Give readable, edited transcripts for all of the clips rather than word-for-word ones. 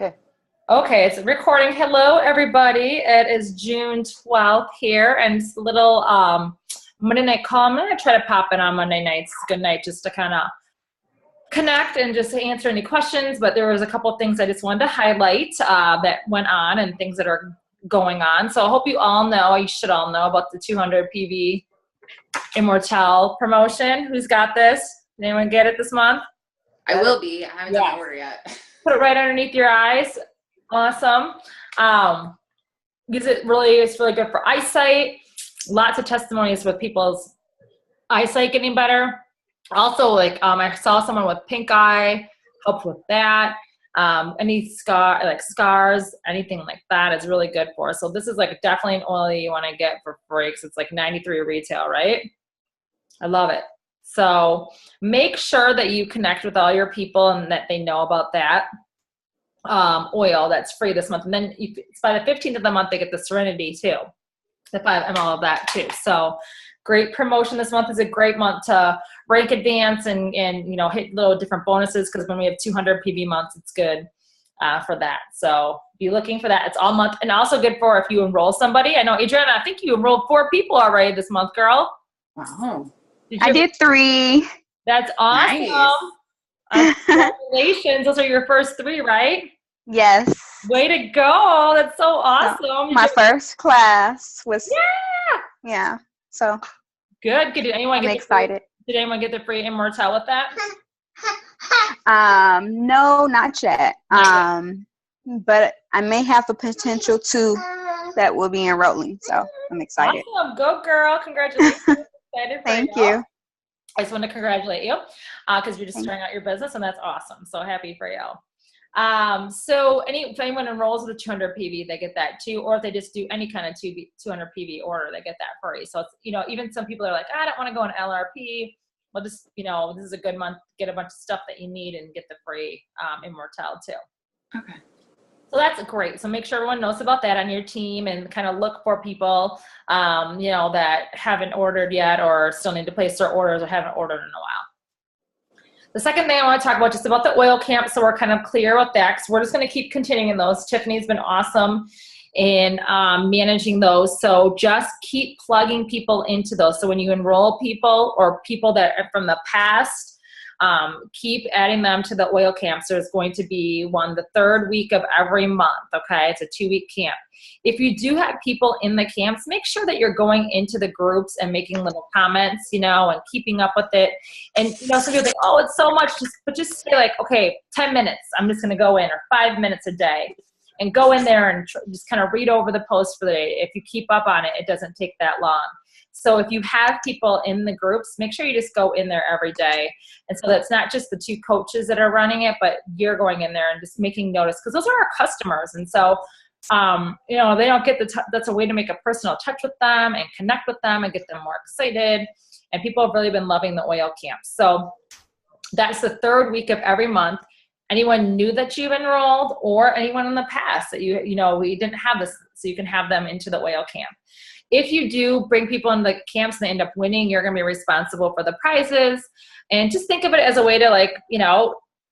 Okay. Okay, it's recording. Hello, everybody. It is June 12th here, and it's a little Monday night call. I'm going to try to pop in on Monday nights. Good night, just to kind of connect and just answer any questions. But there was a couple things I just wanted to highlight that went on and things that are going on. So I hope you all know, you should all know about the 200 PV Immortelle promotion. Who's got this? Did anyone get it this month? I will be. I haven't done my order yet. Put it right underneath your eyes. Awesome. Because it's really good for eyesight. Lots of testimonies with people's eyesight getting better. Also, I saw someone with pink eye, helped with that. Any scars, anything like that is really good for us. So this is definitely an oil you want to get for free because it's $93 retail, right? I love it. So make sure that you connect with all your people and that they know about that oil that's free this month. And then it's by the 15th of the month, they get the Serenity too, the 5 ml of that too. So great promotion this month. Is a great month to rank advance and hit little different bonuses, because when we have 200 PV months, it's good for that. So be looking for that. It's all month, and also good for if you enroll somebody. I know, Adriana, I think you enrolled 4 people already this month, girl. Wow. I did 3. That's awesome. Nice. Congratulations. Those are your first 3, right? Yes. Way to go. That's so awesome. My first class was. Yeah. So. Good. I'm excited. Did anyone get the free Immortelle with that? No, not yet. But I may have a potential too that will be enrolling. So I'm excited. Awesome. Go girl. Congratulations. Excited for Thank you. I just want to congratulate you because you're just starting out your business, and that's awesome. So happy for you. So if anyone enrolls with a 200 PV, they get that too. Or if they just do any kind of 200 PV order, they get that free. So it's, even some people are like, I don't want to go on LRP. Well, just, this is a good month to get a bunch of stuff that you need and get the free Immortelle too. Okay. So that's great. So make sure everyone knows about that on your team, and kind of look for people, that haven't ordered yet or still need to place their orders or haven't ordered in a while. The second thing I want to talk about, just about the oil camp, so we're kind of clear with that, because we're just going to keep continuing those. Tiffany's been awesome in managing those. So just keep plugging people into those. So when you enroll people or people that are from the past, keep adding them to the oil camps. There's going to be one the 3rd week of every month. Okay. It's a 2-week camp. If you do have people in the camps, make sure that you're going into the groups and making little comments, and keeping up with it. And, some people think, oh, it's so much, but just say okay, 10 minutes, I'm just going to go in, or 5 minutes a day, and go in there and just kind of read over the post for the day. If you keep up on it, it doesn't take that long. So if you have people in the groups, make sure you just go in there every day. And so that's not just the 2 coaches that are running it, but you're going in there and just making notice, because those are our customers. And so, they don't get that's a way to make a personal touch with them and connect with them and get them more excited. And people have really been loving the oil camp. So that's the 3rd week of every month. Anyone new that you've enrolled, or anyone in the past that we didn't have this, so you can have them into the oil camp. If you do bring people in the camps and they end up winning, you're going to be responsible for the prizes. And just think of it as a way to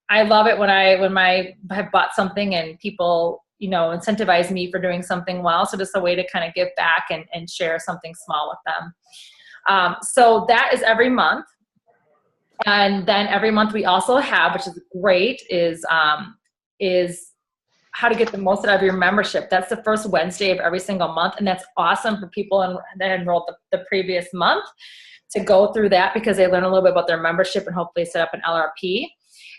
I love it when I have bought something and people, incentivize me for doing something well. So just a way to kind of give back and share something small with them. So that is every month. And then every month we also have, which is great, is how to get the most out of your membership. That's the first Wednesday of every single month. And that's awesome for people that enrolled the previous month to go through that, because they learn a little bit about their membership and hopefully set up an LRP.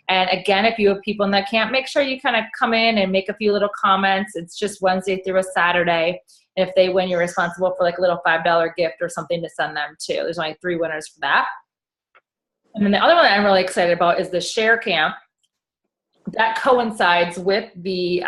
And again, if you have people in that camp, make sure you kind of come in and make a few little comments. It's just Wednesday through a Saturday. And if they win, you're responsible for a little $5 gift or something to send them too. There's only 3 winners for that. And then the other one that I'm really excited about is the Share Camp. That coincides with the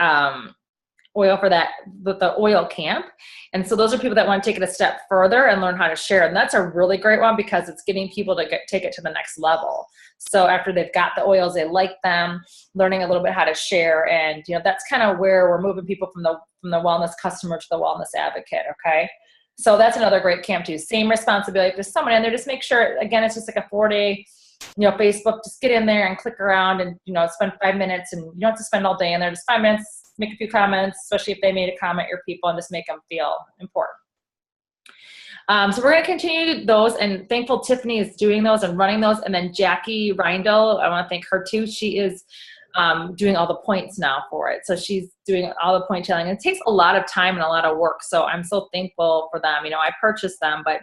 the oil camp. And so those are people that want to take it a step further and learn how to share. And that's a really great one, because it's getting people to take it to the next level. So after they've got the oils, they like them, learning a little bit how to share. And, that's kind of where we're moving people from the wellness customer to the wellness advocate. Okay. So that's another great camp too. Same responsibility for someone in there. Just make sure, again, it's just a 4-day Facebook, just get in there and click around and, spend 5 minutes, and you don't have to spend all day in there, just 5 minutes, make a few comments, especially if they made a comment, your people, and just make them feel important. So we're going to continue those, and thankful Tiffany is doing those and running those. And then Jackie Reindl, I want to thank her too. She is doing all the points now for it. So she's doing all the point telling. It takes a lot of time and a lot of work. So I'm so thankful for them. I purchased them, but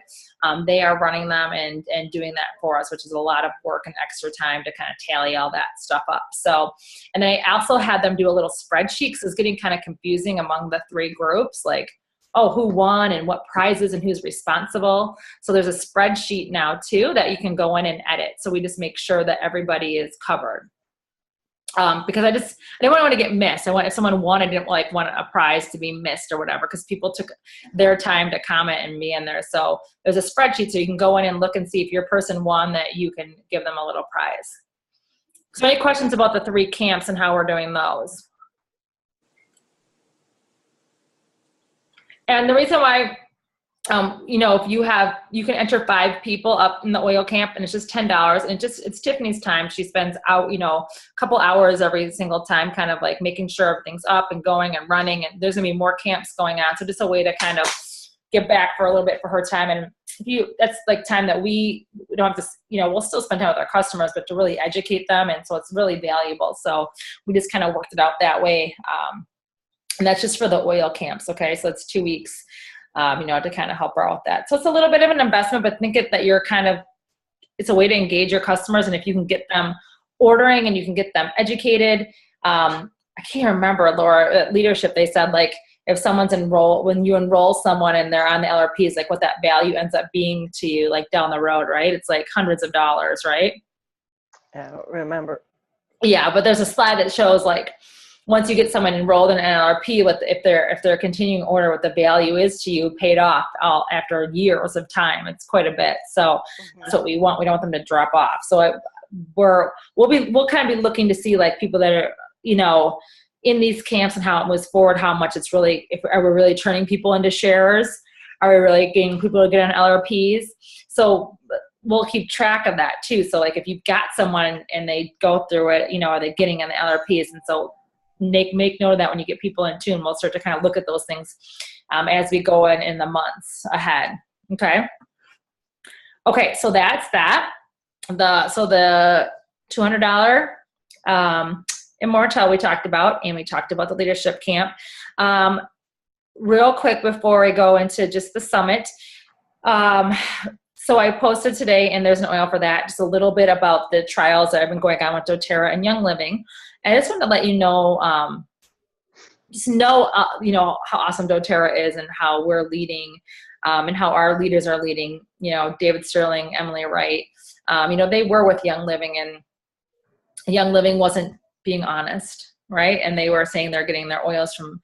they are running them and doing that for us, which is a lot of work and extra time to kind of tally all that stuff up. So, and then I also had them do a little spreadsheet, because it's getting kind of confusing among the 3 groups, like, oh, who won and what prizes and who's responsible. So there's a spreadsheet now too that you can go in and edit. So we just make sure that everybody is covered. Because I didn't want to get missed. If someone won, I didn't want a prize to be missed or whatever, because people took their time to comment and be in there. So there's a spreadsheet, so you can go in and look and see if your person won, that you can give them a little prize. So any questions about the 3 camps and how we're doing those? And the reason why, if you can enter 5 people up in the oil camp, and it's just $10, and it's Tiffany's time. She spends out, a couple hours every single time, kind of like making sure everything's up and going and running, and there's gonna be more camps going on. So just a way to kind of get back for a little bit for her time. And that's like time that we don't have to, we'll still spend time with our customers, but to really educate them. And so it's really valuable. So we just kind of worked it out that way. And that's just for the oil camps. Okay. So it's 2 weeks, to kind of help her out with that. So it's a little bit of an investment, but think that you're it's a way to engage your customers. And if you can get them ordering and you can get them educated, I can't remember, Laura, at leadership, they said, like, if someone's when you enroll someone and they're on the LRPs, like what that value ends up being to you, like down the road, right? It's like hundreds of dollars, right? I don't remember. Yeah, but there's a slide that shows, like, once you get someone enrolled in an LRP, if they're continuing order, what the value is to you, paid off after years of time. It's quite a bit. So that's what we want. We don't want them to drop off. So we'll kind of be looking to see, like, people that are, in these camps and how it moves forward, how much it's really, are we really turning people into sharers? Are we really getting people to get on LRPs? So we'll keep track of that too. So, like, if you've got someone and they go through it, are they getting on the LRPs? And so make note of that when you get people in tune. We'll start to kind of look at those things as we go in the months ahead. Okay, so that's that. The $200 Immortel we talked about, and we talked about the leadership camp. Real quick before we go into just the summit, so I posted today, and there's an oil for that, just a little bit about the trials that have been going on with doTERRA and Young Living. And I just wanted to let you know, how awesome doTERRA is and how we're leading, and how our leaders are leading. David Sterling, Emily Wright, they were with Young Living, and Young Living wasn't being honest, right? And they were saying they're getting their oils from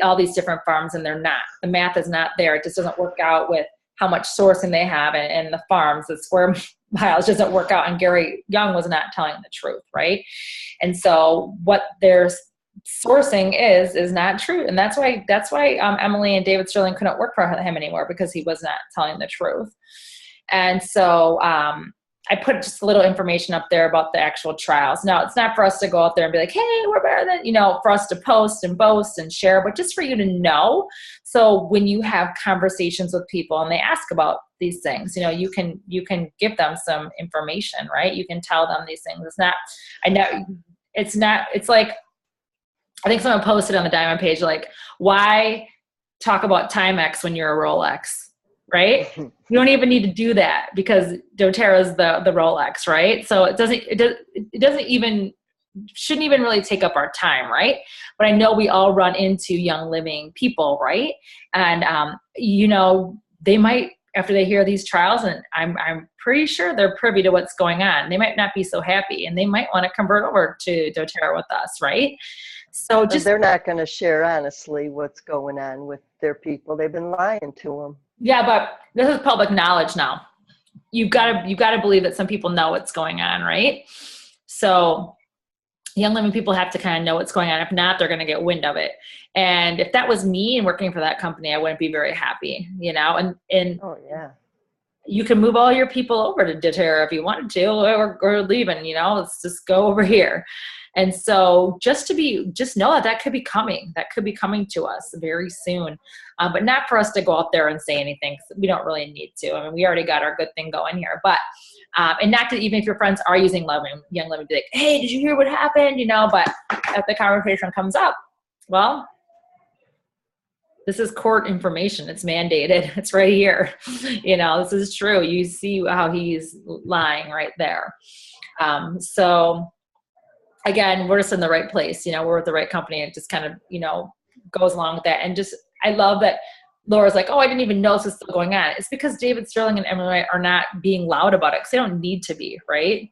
all these different farms, and they're not. The math is not there. It just doesn't work out with how much sourcing they have and the farms, the square miles doesn't work out. And Gary Young was not telling the truth, right? And so what they're sourcing is not true. And that's why Emily and David Sterling couldn't work for him anymore, because he was not telling the truth. And so I put just a little information up there about the actual trials. Now, it's not for us to go out there and be like, hey, we're better than, for us to post and boast and share, but just for you to know. So when you have conversations with people and they ask about these things, you can give them some information, right? You can tell them these things. It's like, I think someone posted on the Diamond page, like, why talk about Timex when you're a Rolex? Right? You don't even need to do that, because doTERRA is the Rolex, right? So it shouldn't even really take up our time, right? But I know we all run into Young Living people, right? And they might, after they hear these trials, and I'm pretty sure they're privy to what's going on, they might not be so happy, and they might want to convert over to doTERRA with us, right? So they're not going to share honestly what's going on with their people. They've been lying to them. Yeah, but this is public knowledge now. You've got to believe that some people know what's going on, right? So Young Living people have to kind of know what's going on. If not, they're going to get wind of it. And if that was me and working for that company, I wouldn't be very happy, And oh yeah, you can move all your people over to doTERRA if you wanted to, or leaving, let's just go over here. And so just know that could be coming. That could be coming to us very soon. But not for us to go out there and say anything, 'cause we don't really need to. I mean, we already got our good thing going here. But, and not to, even if your friends are using Young Living, be like, hey, did you hear what happened? But if the conversation comes up, well, this is court information. It's mandated. It's right here. This is true. You see how he's lying right there. So again, we're just in the right place. We're with the right company. It just kind of, goes along with that. And just, I love that Laura's like, oh, I didn't even know this was still going on. It's because David Sterling and Emily are not being loud about it, because they don't need to be, right?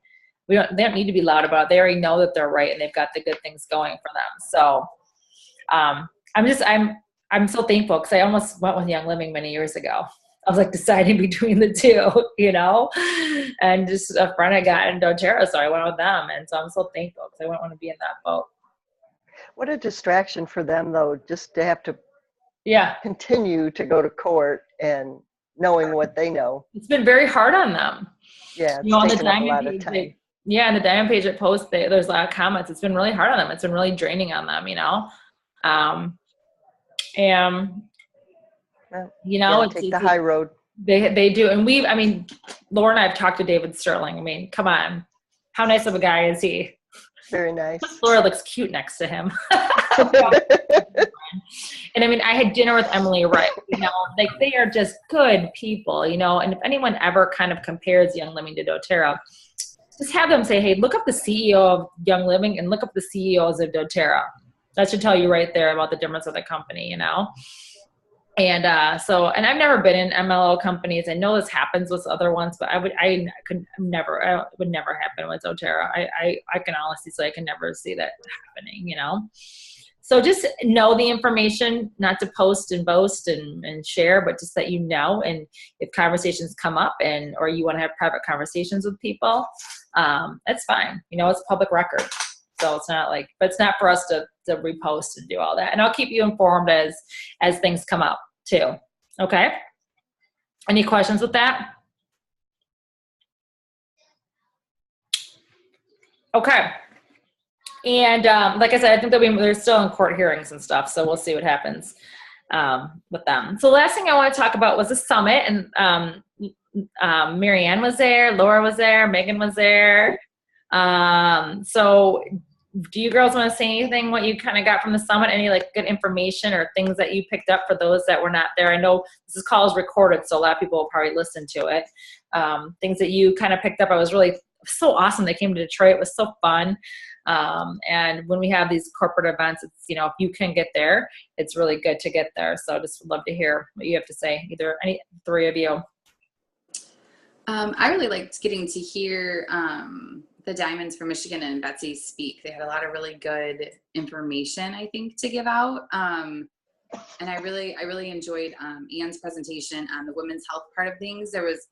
They don't need to be loud about it. They already know that they're right, and they've got the good things going for them. So I'm so thankful, because I almost went with Young Living many years ago. I was like deciding between the two, and just a friend I got in doTERRA, so I went with them. And so I'm so thankful, because I wouldn't want to be in that boat. What a distraction for them, though, just to have to continue to go to court and knowing what they know. It's been very hard on them. Yeah, it's on the taken up a Diamond lot of page, time. and the Diamond page at Post, there's a lot of comments. It's been really hard on them. It's been really draining on them, Take the high road. They do. And Laura and I have talked to David Sterling. Come on. How nice of a guy is he? Very nice. Laura looks cute next to him. And I had dinner with Emily Wright, they are just good people, and if anyone ever kind of compares Young Living to doTERRA, just have them say, hey, look up the CEO of Young Living and look up the CEOs of doTERRA. That should tell you right there about the difference of the company, And and I've never been in MLO companies. I know this happens with other ones, but it would never happen with doTERRA. I can honestly say I can never see that happening, So just know the information, not to post and boast and share, but just that and if conversations come up or you want to have private conversations with people, that's fine. It's public record. So it's not but it's not for us to repost and do all that. And I'll keep you informed as things come up too. Okay. Any questions with that? Okay. And like I said, I think they're still in court hearings and stuff. So we'll see what happens with them. So the last thing I want to talk about was the summit. And Marianne was there, Laura was there, Megan was there. So do you girls want to say anything, what you kind of got from the summit? Any good information or things that you picked up for those that were not there? I know this call is recorded, so a lot of people will probably listen to it. Things that you kind of picked up. I was really so awesome. They came to Detroit. It was so fun. And when we have these corporate events, it's, if you can get there, it's really good to get there. So just would love to hear what you have to say, either any three of you. I really liked getting to hear the Diamonds from Michigan and Betsy speak. They had a lot of really good information, I think, to give out. And I really enjoyed Anne's presentation on the women's health part of things. It was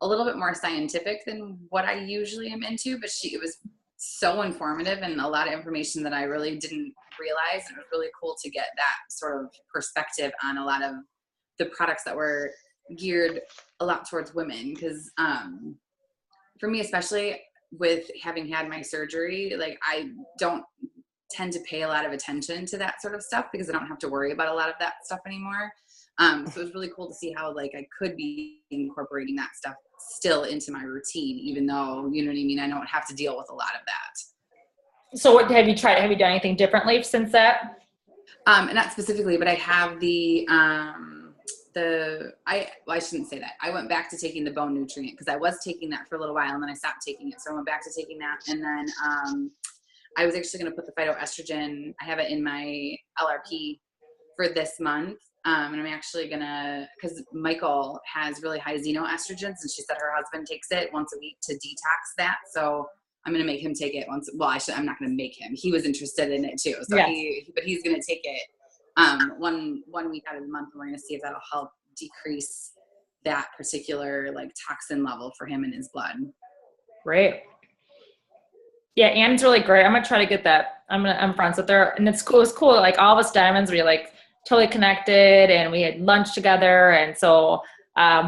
a little bit more scientific than what I usually am into, but it was so informative and a lot of information that I really didn't realize. And it was really cool to get that sort of perspective on a lot of the products that were geared a lot towards women. Because for me, especially with having had my surgery, I don't tend to pay a lot of attention to that sort of stuff because I don't have to worry about a lot of that stuff anymore. So it was really cool to see how I could be incorporating that stuff still into my routine, even though, I don't have to deal with a lot of that. So what have you tried? Have you done anything differently since that? Not specifically, but I have I shouldn't say that. I went back to taking the bone nutrient because I was taking that for a little while and then I stopped taking it. So I went back to taking that. And then I was actually going to put the phytoestrogen. I have it in my LRP for this month. And I'm actually going to, because Michael has really high xenoestrogens and she said her husband takes it once a week to detox that. So I'm going to make him take it once. Well, I'm not going to make him. He was interested in it too. So yeah. But he's going to take it one week out of the month. And we're going to see if that'll help decrease that particular toxin level for him in his blood. Great. Yeah, Anne's really great. I'm going to try to get that. I'm friends with her. And it's cool. It was cool. All of us diamonds, we totally connected and we had lunch together. And so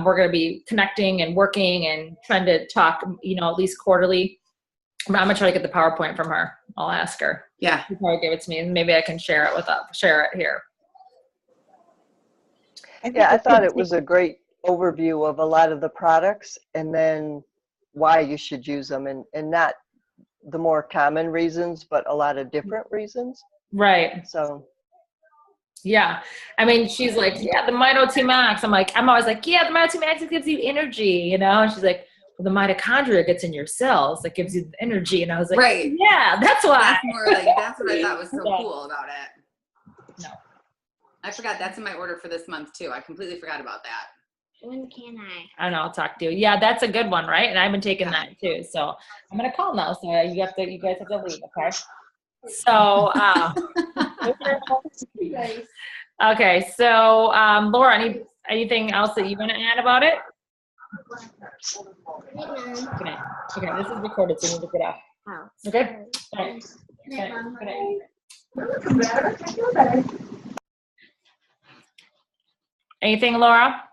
we're going to be connecting and working and trying to talk, at least quarterly. I'm going to try to get the PowerPoint from her. I'll ask her. Yeah. She'll probably give it to me, and maybe I can share it here. Yeah, I thought it was a great overview of a lot of the products, and then why you should use them, and not the more common reasons, but a lot of different reasons. Right. So. Yeah. I mean, she's like, yeah, the Mito T Max. I'm always like, yeah, the Mito T Max, it gives you energy, And she's like, well, the mitochondria gets in your cells. That gives you the energy. And I was like, right. Yeah, that's why. That's more like, that's what I thought was so cool about it. No. I forgot that's in my order for this month too. I completely forgot about that. When can I? I don't know. I'll talk to you. Yeah, that's a good one, right? And I've been taking that too. So I'm going to call now. So you guys have to leave. Okay. So, okay. So, Laura, anything else that you want to add about it? Okay. This is recorded, so you need to get off. Oh. Okay. All right. Good night. Anything, Laura?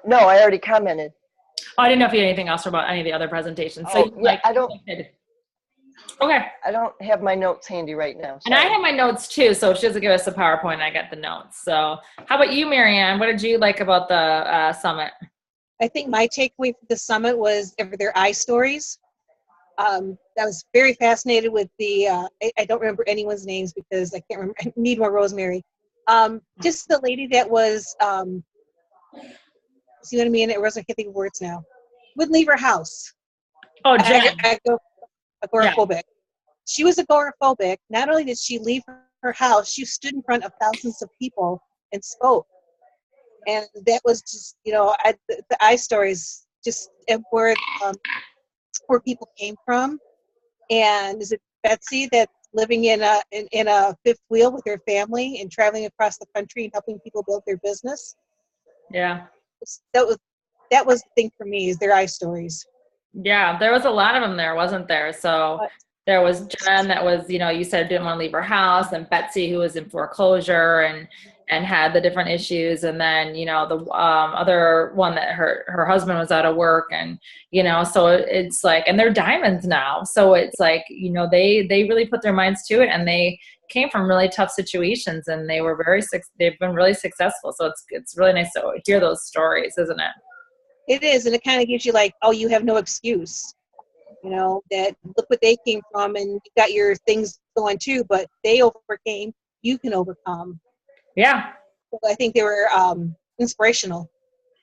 No, I already commented. Oh, I didn't know if you had anything else about any of the other presentations. So yeah, I don't. Okay. I don't have my notes handy right now. And I have my notes too, so if she doesn't give us a PowerPoint, I got the notes. So how about you, Marianne? What did you like about the summit? I think my takeaway for the summit was their eye stories. I was very fascinated with the, I don't remember anyone's names because I can't remember, I need more Rosemary. Just the lady that was, see what I mean? I can't think of words now. Wouldn't leave her house. Oh, Jen. Agoraphobic. Yeah. She was agoraphobic. Not only did she leave her house, she stood in front of thousands of people and spoke. And that was just, the eye stories, just where people came from. And is it Betsy that's living in a fifth wheel with her family and traveling across the country and helping people build their business? Yeah. That was the thing for me, is their eye stories. Yeah, there was a lot of them there, wasn't there? So there was Jen that was, you said didn't want to leave her house, and Betsy who was in foreclosure and had the different issues, and then the other one that her husband was out of work, and so it's like, and they're diamonds now, so it's like they really put their minds to it, and they came from really tough situations, and they've been really successful. So it's really nice to hear those stories, isn't it? It is, and it kind of gives you like, oh, you have no excuse. That look what they came from, and you got your things going too, but they overcame. You can overcome. Yeah. So I think they were inspirational.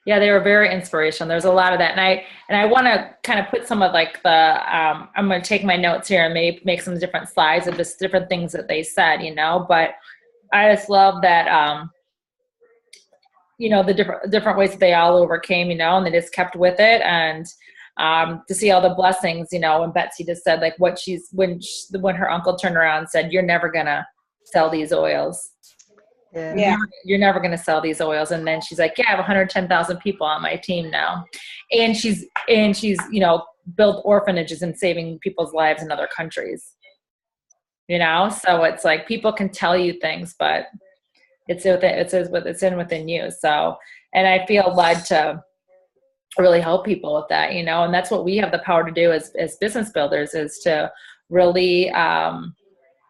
Yeah, they were very inspirational. There's a lot of that, and I want to kind of put some of like the. I'm going to take my notes here and maybe make some different slides of just different things that they said, But I just love that. The different ways that they all overcame, and they just kept with it, and to see all the blessings, when Betsy just said like when her uncle turned around and said, "You're never gonna sell these oils." Yeah. You're never going to sell these oils. And then she's like, yeah, I have 110,000 people on my team now. And she's, built orphanages and saving people's lives in other countries, so it's like, people can tell you things, but it's within you. So, and I feel led to really help people with that, and that's what we have the power to do as business builders, is to really,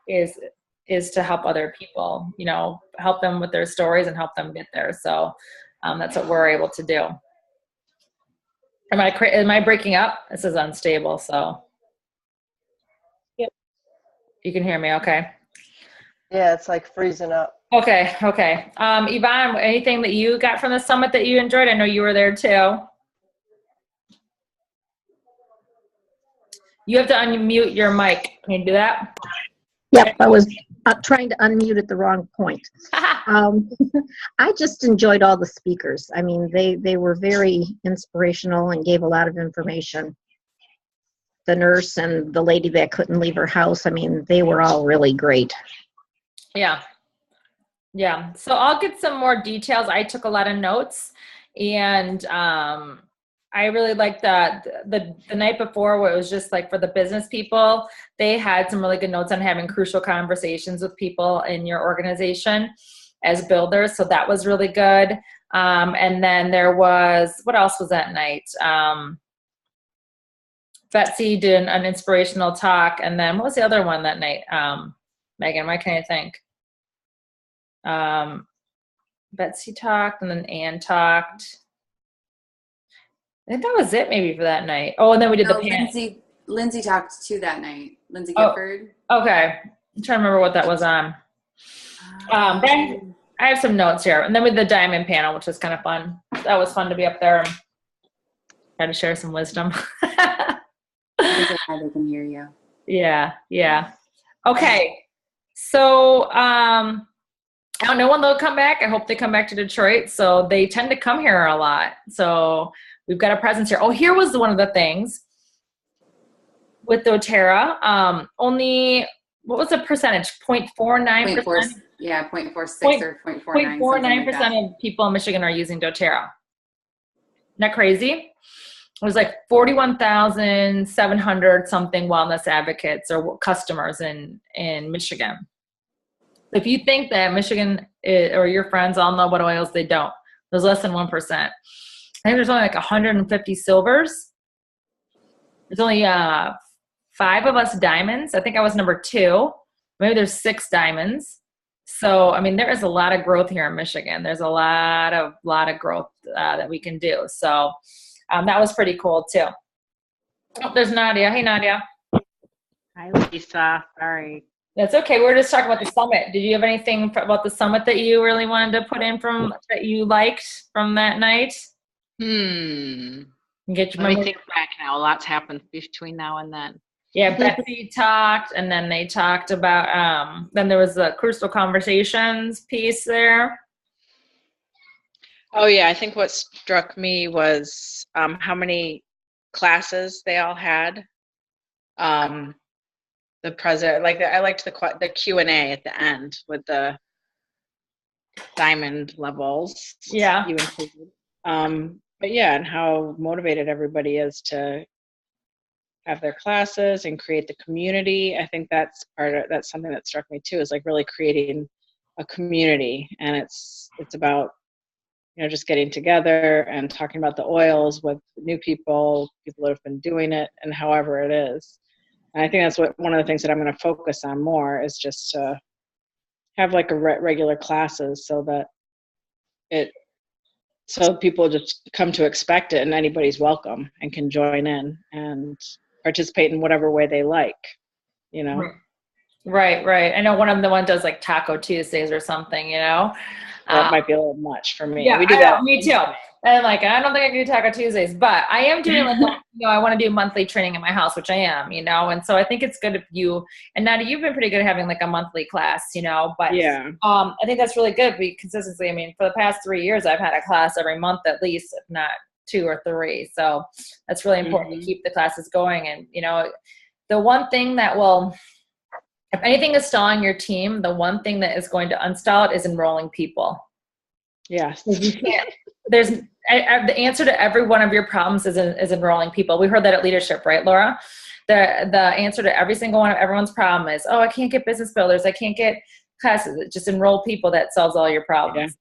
is to help other people, help them with their stories and help them get there. So that's what we're able to do. Am I breaking up? This is unstable. So yep. You can hear me. Okay. Yeah. It's like freezing up. Okay. Yvonne, anything that you got from the summit that you enjoyed? I know you were there too. You have to unmute your mic. Can you do that? Yep, I was trying to unmute at the wrong point. I just enjoyed all the speakers. I mean, they were very inspirational and gave a lot of information. The nurse and the lady that couldn't leave her house, I mean, they were all really great. Yeah. So I'll get some more details. I took a lot of notes, and I really liked the night before, where it was just like for the business people, they had some really good notes on having crucial conversations with people in your organization as builders. So that was really good. And then there was, what else was that night? Betsy did an inspirational talk. And then what was the other one that night? Megan, why can't I think? Betsy talked, and then Ann talked. I think that was it maybe for that night. Oh, and then we did the pan. Lindsay talked too that night. Lindsay Oh, Gifford. okay. I'm trying to remember what that was on. But I have some notes here. And then with the diamond panel, which was kind of fun. That was fun to be up there and try to share some wisdom. I think they can hear you. Yeah. Okay. So I don't know when they'll come back. I hope they come back to Detroit. So they tend to come here a lot. So we've got a presence here. Oh, here was one of the things with doTERRA. Only, what was the percentage? 0.49%? Yeah, 0.46 or 0.49. 0.49% of people in Michigan are using doTERRA. Isn't that crazy? It was like 41,700 something wellness advocates or customers in Michigan. If you think that Michigan or your friends all know about oils, they don't. There's less than 1%. I think there's only like 150 silvers. There's only 5 of us diamonds. I think I was number 2. Maybe there's 6 diamonds. So, I mean, there is a lot of growth here in Michigan. There's a lot of growth that we can do. So that was pretty cool too. Oh, there's Nadia. Hey, Nadia. Hi, Lisa. Sorry. That's okay. We were just talking about the summit. Did you have anything about the summit that you really wanted to put in that you liked from that night? Let me think back now. A lot's happened between now and then. Yeah, Betsy talked, and then they talked about, then there was the Crystal Conversations piece there. Oh, yeah. I think what struck me was how many classes they all had. The president, I liked the Q&A at the end with the diamond levels. Yeah. You included. But yeah, and how motivated everybody is to have their classes and create the community. I think that's something that struck me too, is like really creating a community. And it's about, just getting together and talking about the oils with new people that have been doing it, and however it is. And I think that's one of the things that I'm going to focus on more, is just to have like regular classes so that people just come to expect it, and anybody's welcome and can join in and participate in whatever way they like, Right. I know one of them does like Taco Tuesdays or something, That might be a little much for me. Yeah, we do that. Me too. And I don't think I can do Taco Tuesdays, but I am doing I want to do monthly training in my house, which I am, and so I think it's good if you, and Nadia, you've been pretty good at having like a monthly class, but yeah, I think that's really good. Consistency. I mean, for the past 3 years, I've had a class every month at least, if not 2 or 3. So that's really important to keep the classes going. And, the one thing that will, if anything is stalling your team, the one thing that is going to unstall it is enrolling people. Yes. You can't, the answer to every one of your problems is enrolling people. We heard that at leadership, right, Laura? The answer to every single one of everyone's problem is, I can't get business builders. I can't get classes. Just enroll people. That solves all your problems. Yeah.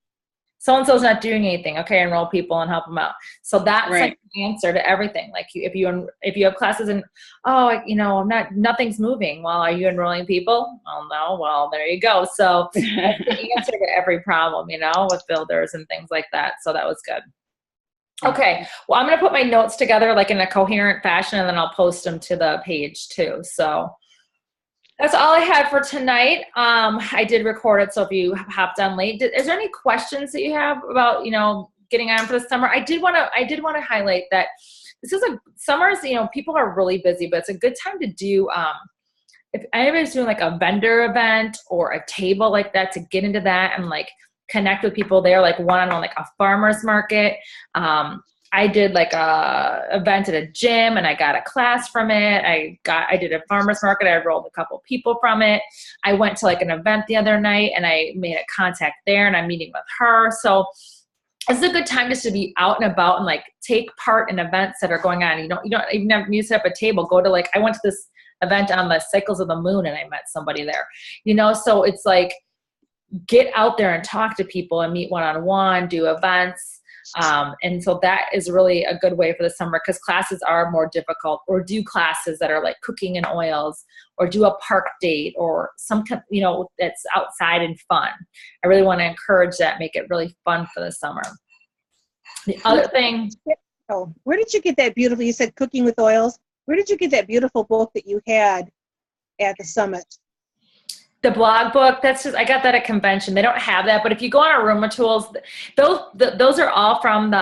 So-and-so's not doing anything. Okay, enroll people and help them out. So that's right. Like the answer to everything. Like if you have classes and, nothing's moving. Well, are you enrolling people? Well, no. Well, there you go. So that's the answer to every problem, with builders and things like that. So that was good. Okay. Well, I'm going to put my notes together like in a coherent fashion, and then I'll post them to the page too. So that's all I had for tonight. I did record it, so if you hopped on late, is there any questions that you have about, getting on for the summer? I did want to highlight that this is summers, people are really busy, but it's a good time to do, if anybody's doing like a vendor event or a table like that, to get into that and like connect with people there, like one-on-one, like a farmer's market. I did like a event at a gym, and I got a class from it. I did a farmer's market. I enrolled a couple people from it. I went to like an event the other night, and I made a contact there, and I'm meeting with her. So it's a good time just to be out and about and like take part in events that are going on. You don't even have to set up a table. Go to I went to this event on the cycles of the moon, and I met somebody there, so it's like, get out there and talk to people and meet one-on-one, do events. And so that is really a good way for the summer, because classes are more difficult, or do classes that are like cooking and oils, or do a park date, or some, you know, that's outside and fun. I really want to encourage that, make it really fun for the summer. The other thing. Oh, where did you get that beautiful, you said cooking with oils. Where did you get that beautiful book that you had at the summit? The blog book, that's just, I got that at convention. They don't have that, but if you go on Aroma Tools, those are all from the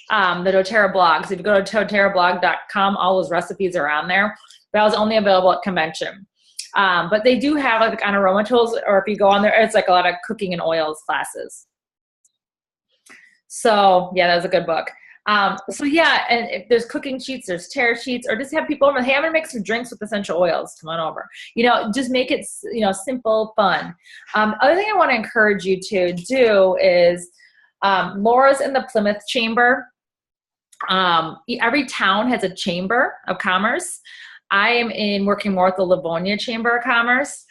doTERRA blogs. If you go to doTERRAblog.com, all those recipes are on there. That was only available at convention. But they do have, like, on Aroma Tools, or if you go on there, it's like a lot of cooking and oils classes. So yeah, that was a good book. So yeah, and if there's cooking sheets, there's tear sheets, or just have people over. Hey, I'm gonna make some drinks with essential oils. Come on over. You know, just make it, you know, simple, fun. Other thing I want to encourage you to do is, Laura's in the Plymouth Chamber. Every town has a chamber of commerce. I am working more with the Livonia Chamber of Commerce.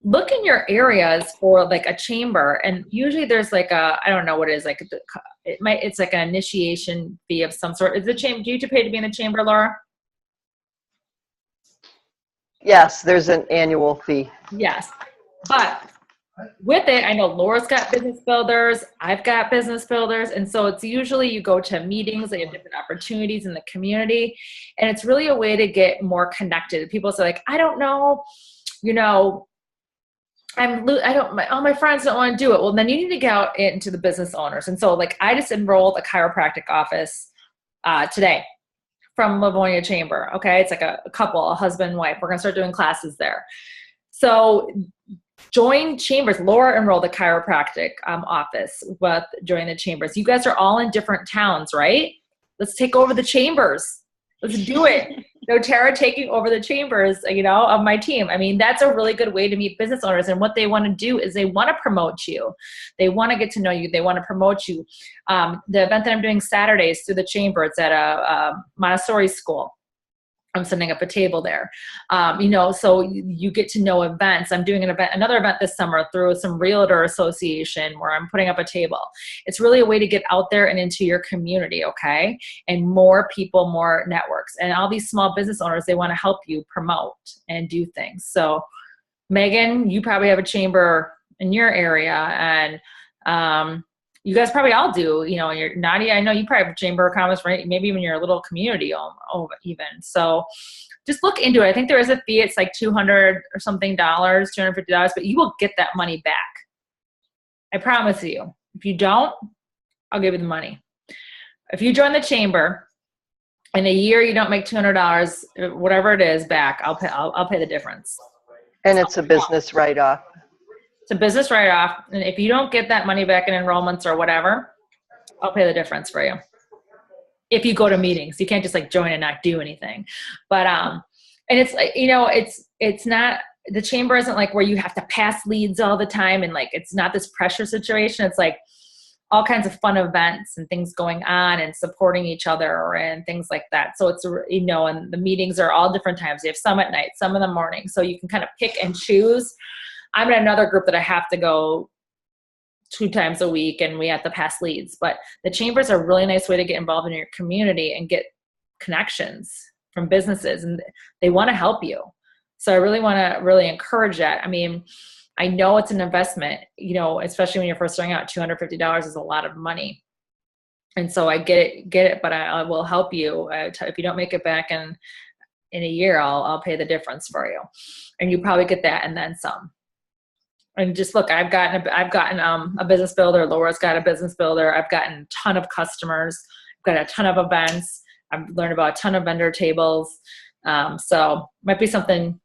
Look in your areas for like a chamber, and usually there's like a, I don't know what it is, like it's like an initiation fee of some sort. Is the chamber, do you have to pay to be in the chamber, Laura? Yes, there's an annual fee. Yes, but with it, I know Laura's got business builders, I've got business builders, and so it's usually you go to meetings, they have different opportunities in the community, and it's really a way to get more connected. People say like, I don't know, you know, all my friends don't want to do it. Well, then you need to get out into the business owners. And so like, I just enrolled a chiropractic office today from Livonia Chamber. Okay. It's like a couple, a husband and wife. We're going to start doing classes there. So join chambers. Laura enrolled a chiropractic office with join the chambers. You guys are all in different towns, right? Let's take over the chambers. Let's do it. doTERRA taking over the chambers, you know, of my team. I mean, that's a really good way to meet business owners. And what they want to do is they want to promote you. They want to get to know you. They want to promote you. The event that I'm doing Saturdays through the chamber, it's at a Montessori school. I'm setting up a table there. You know, so you get to know events. I'm doing another event this summer through some realtor association where I'm putting up a table. It's really a way to get out there and into your community, okay? And more people, more networks. And all these small business owners, they want to help you promote and do things. So Megan, you probably have a chamber in your area, and you guys probably all do, you know, Nadia, I know you probably have a chamber of commerce, right? Maybe even your little community even. So just look into it. I think there is a fee. It's like $200 or something, $250, but you will get that money back. I promise you. If you don't, I'll give you the money. If you join the chamber, in a year you don't make $200, whatever it is, back, I'll pay the difference. And it's a business write-off. It's a business write-off, and if you don't get that money back in enrollments or whatever, I'll pay the difference for you. If you go to meetings, you can't just like join and not do anything. But and it's like, you know, it's not, the chamber isn't like where you have to pass leads all the time, and like it's not this pressure situation. It's like all kinds of fun events and things going on and supporting each other and things like that. So it's, you know, and the meetings are all different times. You have some at night, some in the morning, so you can kind of pick and choose. I'm in another group that I have to go 2 times a week, and we have to pass leads. But the chambers are a really nice way to get involved in your community and get connections from businesses, and they want to help you. So I really want to encourage that. I mean, I know it's an investment, you know, especially when you're first starting out. $250 is a lot of money. And so I get it, but I will help you. If you don't make it back in a year, I'll pay the difference for you. And you probably get that and then some. And just look, I've gotten a business builder. Laura's got a business builder. I've gotten a ton of customers. I've got a ton of events. I've learned about a ton of vendor tables. So might be something,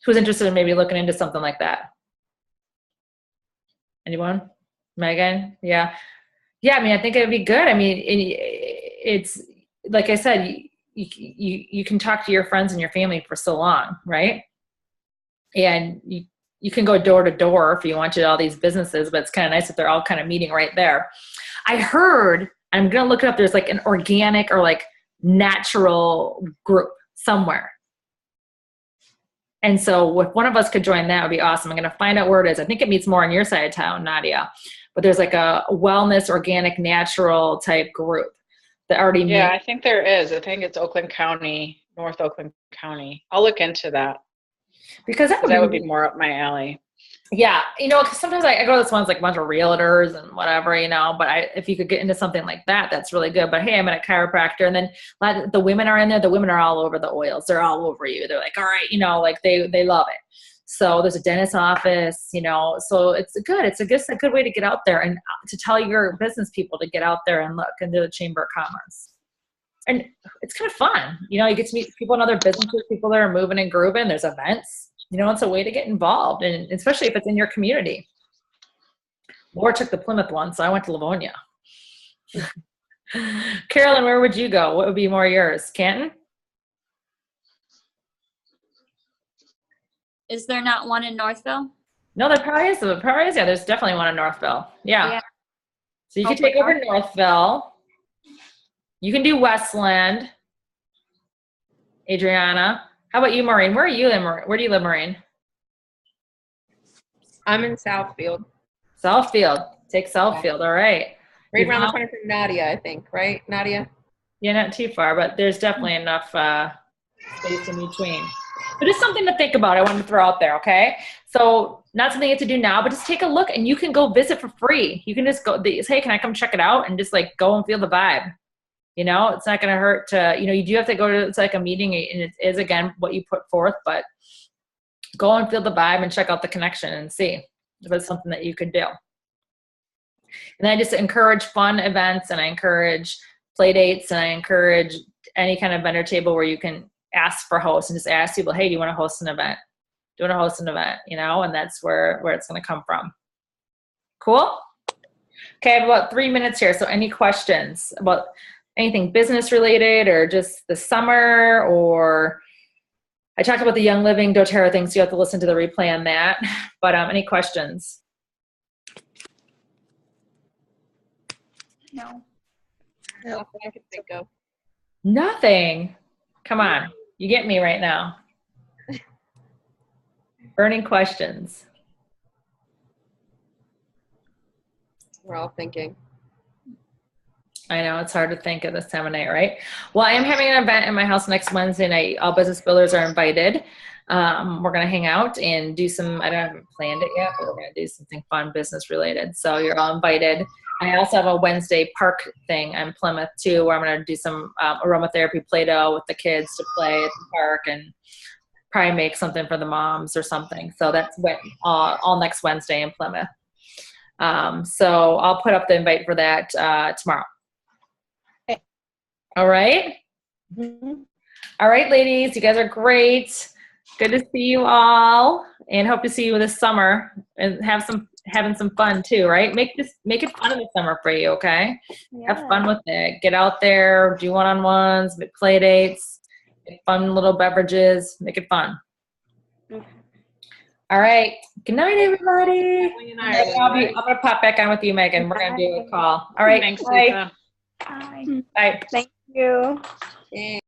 who's interested in maybe looking into something like that? Anyone? Megan? Yeah. Yeah, I mean, I think it'd be good. I mean, it's, like I said, you can talk to your friends and your family for so long, right? And you can go door to door if you want to all these businesses, but it's kind of nice if they're all kind of meeting right there. I heard, I'm going to look it up, there's like an organic or like natural group somewhere. And so if one of us could join, that would be awesome. I'm going to find out where it is. I think it meets more on your side of town, Nadia. But there's like a wellness, organic, natural type group that already Yeah, meets. I think there is. I think it's Oakland County, North Oakland County. I'll look into that. Because that Would be more up my alley. Yeah, you know, because sometimes I go to this one's like a bunch of realtors and whatever, you know, but if you could get into something like that, that's really good. But hey, I'm in a chiropractor, and then the women are in there. The women are all over the oils. They're all over you. They're like, all right, you know, like they love it. So there's a dentist office, you know, so it's a good way to get out there and to tell your business people to get out there and look into the Chamber of Commerce. And it's kind of fun. You know, you get to meet people in other businesses, people that are moving and grooving. There's events. You know, it's a way to get involved, and especially if it's in your community. Laura took the Plymouth one, so I went to Livonia. Carolyn, where would you go? What would be more yours? Canton? Is there not one in Northville? No, there probably is. Yeah, there's definitely one in Northville. Yeah. Yeah. So you can take over Northville. You can do Westland. Adriana. How about you, Maureen? Where do you live, Maureen? I'm in Southfield. Southfield. Take Southfield. All right. Right around the corner from Nadia, I think. Right, Nadia? Yeah, not too far, but there's definitely enough space in between. But just something to think about. I wanted to throw out there, okay? So not something you have to do now, but just take a look, and you can go visit for free. You can just go, hey, can I come check it out? And just like go and feel the vibe. You know, it's not going to hurt to, you know, you do have to go to, it's like a meeting, and it is, again, what you put forth, but go and feel the vibe and check out the connection and see if it's something that you could do. And I just encourage fun events, and I encourage play dates, and I encourage any kind of vendor table where you can ask for hosts and just ask people, hey, do you want to host an event? Do you want to host an event? You know, and that's where it's going to come from. Cool? Okay, I have about 3 minutes here. So any questions about anything business related or just the summer, or I talked about the Young Living doTERRA thing, so you have to listen to the replay on that. But any questions? No. Nothing I can think of. Nothing. Come on. You get me right now. Burning questions. We're all thinking. I know, it's hard to think at this time of night, right? Well, I am having an event in my house next Wednesday night. All business builders are invited. We're going to hang out and do some, I haven't planned it yet, but we're going to do something fun business related. So you're all invited. I also have a Wednesday park thing in Plymouth too, where I'm going to do some aromatherapy Play-Doh with the kids to play at the park, and probably make something for the moms or something. So that's all next Wednesday in Plymouth. So I'll put up the invite for that tomorrow. Okay. All right. Mm-hmm. All right, ladies, you guys are great. Good to see you all, and hope to see you this summer and having some fun too, right? Make it fun in the summer for you, okay? Yeah. Have fun with it. Get out there, do one-on-ones, make play dates, make fun little beverages, make it fun. Okay. All right. Good night, everybody. Good night. I'm going to pop back on with you, Megan. We're going to do a call. All right. Thanks, Bye. Lisa. Bye. Bye. Thank you. Thanks.